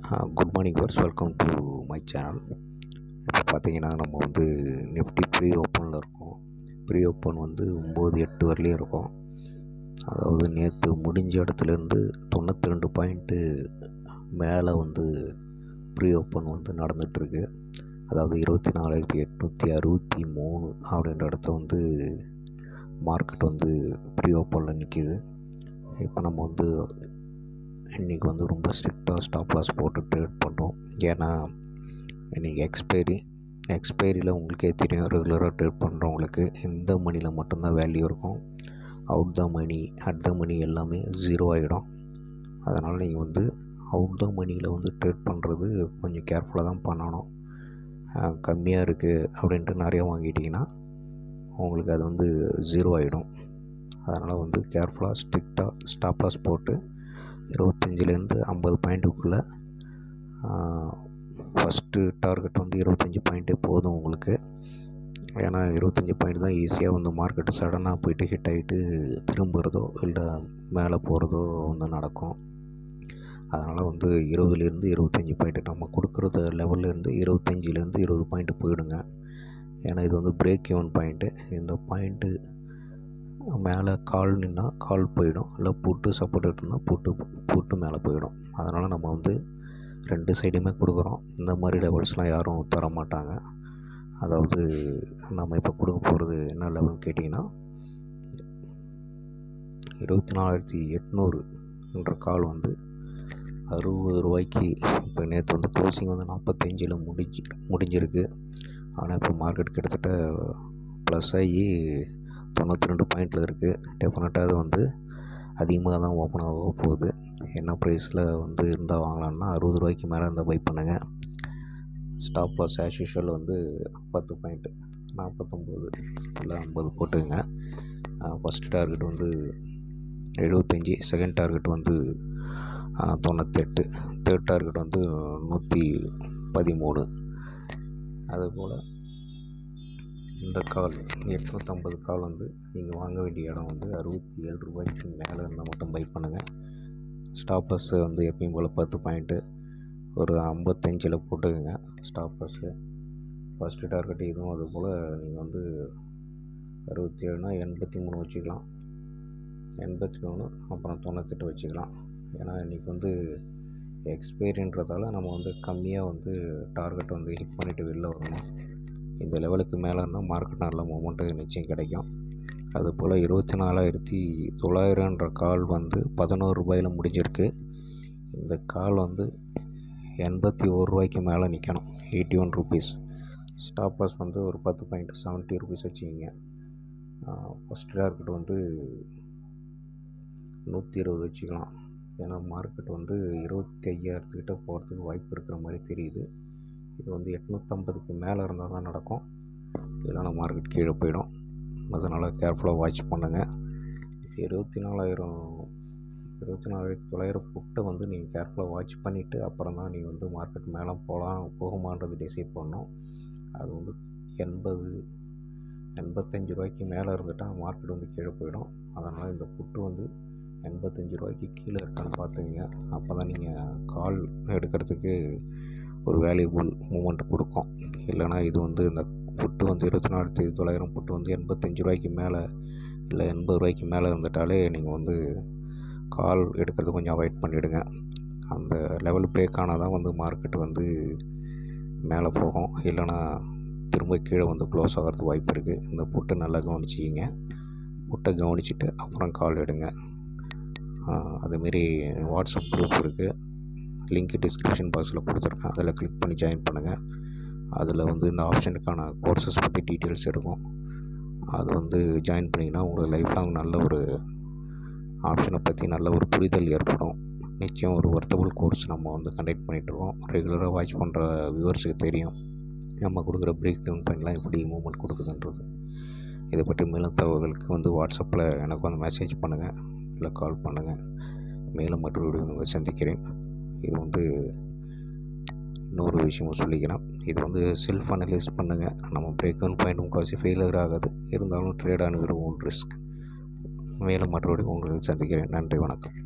Good morning viewers, welcome to my channel. இப்போ பார்த்தீங்கன்னா நம்ம வந்து நிஃப்டி ப்ரீ ஓப்பனில் இருக்கோம். ப்ரீ ஓப்பன் வந்து 9-8 வரலையும் இருக்கும். அதாவது நேற்று முடிஞ்ச இடத்துலேருந்து 92 பாயிண்ட்டு மேலே வந்து ப்ரீ ஓப்பன் வந்து நடந்துகிட்ருக்கு. அதாவது 24,863 அப்படின்ற இடத்த வந்து மார்க்கெட் வந்து ப்ரீ ஓப்பனில் நிற்கிது. இப்போ நம்ம வந்து இன்றைக்கி வந்து ரொம்ப ஸ்ட்ரிக்டாக ஸ்டாப் லாஸ் போட்டு ட்ரேட் பண்ணுறோம். ஏன்னா இன்றைக்கி எக்ஸ்பைரியில் உங்களுக்கே தெரியும், ரெகுலராக ட்ரேட் பண்ணுறவங்களுக்கு இந்த மணியில் மட்டும்தான் வேல்யூ இருக்கும். Out the money, at the மணி எல்லாமே ஜீரோ ஆகிடும். அதனால் நீங்கள் வந்து அவுட் த மணியில் வந்து ட்ரேட் பண்ணுறது கொஞ்சம் கேர்ஃபுல்லாக தான் பண்ணணும். கம்மியாக இருக்குது அப்படின்ட்டு நிறையா வாங்கிட்டிங்கன்னா உங்களுக்கு அது வந்து ஜீரோ ஆகிடும். அதனால் வந்து கேர்ஃபுல்லாக ஸ்ட்ரிக்டாக ஸ்டாப் லாஸ் போட்டு 25லேருந்து 50 பாயிண்ட்டுக்குள்ளே ஃபஸ்ட்டு டார்கெட் வந்து 25 பாயிண்ட்டே போதும் உங்களுக்கு. ஏன்னா 25 பாயிண்ட் தான் ஈஸியாக வந்து மார்க்கெட்டு சடனாக போயிட்டு ஹிட் ஆகிட்டு திரும்புகிறதோ இல்லை மேலே போகிறதோ வந்து நடக்கும். அதனால் வந்து 20லேருந்து 25 பாயிண்ட்டு நம்ம கொடுக்குறத லெவல்லேருந்து 25லேருந்து 20 பாயிண்ட்டு போயிடுங்க. ஏன்னா இது வந்து பிரேக் ஈவன் பாயிண்ட்டு. இந்த பாயிண்ட்டு மேலே கால் நின்னா கால் போயிடும், இல்லை புட்டு சப்போர்ட் எடுத்துனா புட்டு மேலே போயிடும். அதனால் நம்ம வந்து ரெண்டு சைடுமே கொடுக்குறோம். இந்த மாதிரி லெவல்ஸ்லாம் யாரும் தர மாட்டாங்க. அதாவது நம்ம இப்போ கொடுக்க போகிறது என்ன லெவல்னு கேட்டிங்கன்னா 24,800 கால் வந்து 60 ரூபாய்க்கு இப்போ நேற்று வந்து க்ளோசிங் வந்து 45ல் முடிஞ்சிருக்கு. ஆனால் இப்போ மார்க்கெட் கிட்டத்தட்ட ப்ளஸ் ஆகி 92 பாயிண்டில் இருக்குது. டெஃபினட்டாக அது வந்து அதிகமாக தான் ஓப்பன் ஆக போகுது. என்ன ப்ரைஸில் வந்து இருந்தால் வாங்கலாம்னா 60 ரூபாய்க்கு மேலே இருந்தால் பை பண்ணுங்கள். ஸ்டாப் லாஸ் ஆஸ் யூஷுவல் வந்து 10 பாயிண்ட்டு 49 இல்லை 50 போட்டுங்க. ஃபஸ்ட் டார்கெட் வந்து 75, செகண்ட் டார்கெட் வந்து 98, தேர்ட் டார்கெட் வந்து 113. அதுபோல் இந்த கால் 850 கால் வந்து நீங்கள் வாங்க வேண்டிய இடம் வந்து 67 ரூபாய்க்கு மேலே இருந்தால் மட்டும் பை பண்ணுங்கள். ஸ்டாப் லாஸ் வந்து எப்பயும் போல் 10 பாயிண்ட்டு ஒரு 55ல் போட்டுக்கோங்க ஸ்டாப் லாஸு. ஃபஸ்ட்டு டார்கெட் இதுவும் அதுபோல் நீங்கள் வந்து 67னா 83 வச்சுக்கலாம், 83 அப்புறம் 98 வச்சுக்கலாம். ஏன்னா இன்றைக்கி வந்து எக்ஸ்பைரின்றதால நம்ம வந்து கம்மியாக வந்து டார்கெட் வந்து ஹிட் பண்ணிவிட்டு வெளில வரணும். இந்த லெவலுக்கு மேலே இருந்தால் மார்க்கெட் நல்ல மூமெண்ட்டு நிச்சயம் கிடைக்கும். அதுபோல் 24,900 கால் வந்து 11 ரூபாயில் முடிஞ்சிருக்கு. இந்த கால் வந்து 81 ரூபாய்க்கு மேலே நிற்கணும், 81 ருபீஸ். ஸ்டாப் லாஸ் வந்து ஒரு 10 பாயிண்ட் 70 ருபீஸ் வச்சுக்கிங்க. ஃபஸ்ட் டார்கெட் வந்து 120 வச்சுக்கலாம். ஏன்னா மார்க்கெட் வந்து 25,000 போகிறதுக்கு வாய்ப்பு இருக்கிற மாதிரி தெரியுது. இது வந்து 850க்கு மேலே இருந்தால் தான் நடக்கும், இல்லைனா மார்க்கெட் கீழே போயிடும். அதனால் கேர்ஃபுல்லாக வாட்ச் பண்ணுங்கள். 24,900 புட்டை வந்து நீங்கள் கேர்ஃபுல்லாக வாட்ச் பண்ணிவிட்டு அப்புறம் தான் நீங்கள் வந்து மார்க்கெட் மேலே போகுமான்றது டிசைட் பண்ணணும். அது வந்து 85 ரூபாய்க்கு மேலே இருந்துட்டால் மார்க்கெட் வந்து கீழே போயிடும். அதனால் இந்த புட்டு வந்து 85 ரூபாய்க்கு கீழே இருக்கான்னு பார்த்துங்க. அப்போ தான் நீங்கள் கால் எடுக்கிறதுக்கு ஒரு வேல்யூபுள் மூமெண்ட் கொடுக்கும். இல்லைனா இது வந்து இந்த புட்டு வந்து 24,900 புட்டு வந்து 85 ரூபாய்க்கு மேலே இல்லை 80 ரூபாய்க்கு மேலே இருந்துட்டாலே நீங்கள் வந்து கால் எடுக்கிறது கொஞ்சம் அவாய்ட் பண்ணிவிடுங்க. அந்த லெவல் பிரேக் ஆனால் தான் வந்து மார்க்கெட் வந்து மேலே போகும், இல்லைனா திரும்ப கீழே வந்து க்ளோஸ் ஆகிறதுக்கு வாய்ப்பு இருக்குது. இந்த புட்டை நல்லா கவனிச்சிக்கிங்க. புட்டை கவனிச்சுட்டு அப்புறம் கால் எடுங்க. அதுமாரி வாட்ஸ்அப் குரூப் இருக்குது, லிங்க் டிஸ்கிரிப்ஷன் பாக்ஸில் கொடுத்துருக்கேன். அதில் கிளிக் பண்ணி ஜாயின் பண்ணுங்கள். அதில் வந்து இந்த ஆப்ஷனுக்கான கோர்சஸ் பற்றி டீட்டெயில்ஸ் இருக்கும். அது வந்து ஜாயின் பண்ணிங்கன்னா உங்களுக்கு லைஃப் லாங் நல்ல ஒரு ஆப்ஷனை பற்றி நல்ல ஒரு புரிதல் ஏற்படும். நிச்சயம் ஒரு ஒர்த்தபிள் கோர்ஸ் நம்ம வந்து கண்டக்ட் பண்ணிகிட்ருக்கோம். ரெகுலராக வாட்ச் பண்ணுற வியூவர்ஸுக்கு தெரியும் நம்ம கொடுக்குற பிரேக் டவுன் பாயிண்ட்லாம் எப்படி மூவ்மெண்ட் கொடுக்குதுன்றது. இதை பற்றி மேலும் தகவல்களுக்கு வந்து வாட்ஸ்அப்பில் எனக்கு வந்து மெசேஜ் பண்ணுங்கள், இல்லை கால் பண்ணுங்கள். மேலும் மற்றொரு உங்களை சந்திக்கிறேன். இது வந்து இன்னொரு விஷயமும் சொல்லிக்கிறேன், இது வந்து செல்ஃப் அனலைஸ் பண்ணுங்கள். நம்ம பிரேக் டவுன் பாயிண்ட் முக்கால்வாசி ஃபெயிலியர் ஆகாது, இருந்தாலும் ட்ரேட் ஆனுகிற ஓன் ரிஸ்க். மேலும் மற்றொரு உங்களை சந்திக்கிறேன். நன்றி, வணக்கம்.